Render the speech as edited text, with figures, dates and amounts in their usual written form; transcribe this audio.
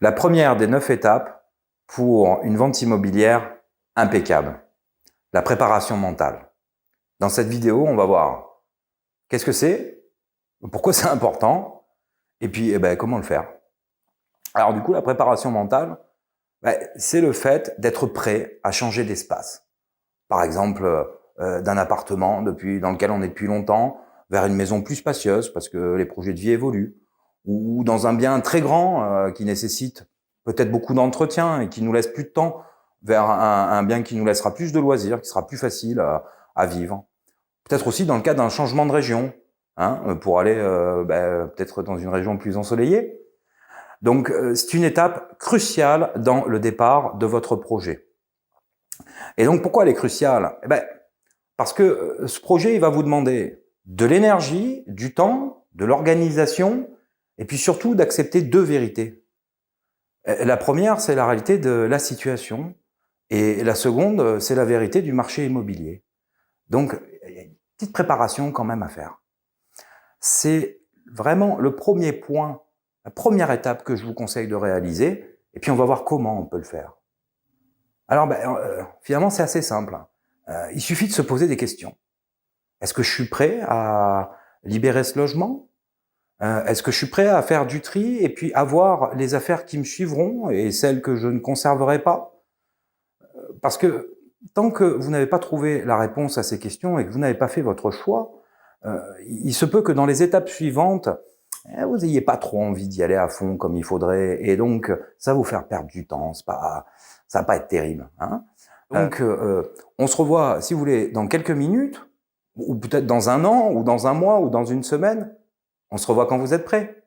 La première des 9 étapes pour une vente immobilière impeccable, la préparation mentale. Dans cette vidéo, on va voir qu'est-ce que c'est, pourquoi c'est important, et puis comment le faire. Alors du coup, la préparation mentale, c'est le fait d'être prêt à changer d'espace. Par exemple, d'un appartement dans lequel on est depuis longtemps, vers une maison plus spacieuse, parce que les projets de vie évoluent, ou dans un bien très grand qui nécessite peut-être beaucoup d'entretien et qui nous laisse plus de temps, vers un bien qui nous laissera plus de loisirs, qui sera plus facile à vivre. Peut-être aussi dans le cas d'un changement de région, pour aller peut-être dans une région plus ensoleillée. Donc c'est une étape cruciale dans le départ de votre projet. Et donc pourquoi elle est cruciale? Parce que ce projet, il va vous demander de l'énergie, du temps, de l'organisation, et puis surtout d'accepter 2 vérités. La première, c'est la réalité de la situation, et la seconde, c'est la vérité du marché immobilier. Donc, il y a une petite préparation quand même à faire. C'est vraiment le premier point, la première étape que je vous conseille de réaliser, et puis on va voir comment on peut le faire. Alors, finalement, c'est assez simple. Il suffit de se poser des questions. Est-ce que je suis prêt à libérer ce logement? Est-ce que je suis prêt à faire du tri et puis avoir les affaires qui me suivront et celles que je ne conserverai pas? Parce que tant que vous n'avez pas trouvé la réponse à ces questions et que vous n'avez pas fait votre choix, il se peut que dans les étapes suivantes, vous n'ayez pas trop envie d'y aller à fond comme il faudrait, et donc ça va vous faire perdre du temps, ça va pas être terrible. Donc on se revoit, si vous voulez, dans quelques minutes, ou peut-être dans un an, ou dans un mois, ou dans une semaine. On se revoit quand vous êtes prêts.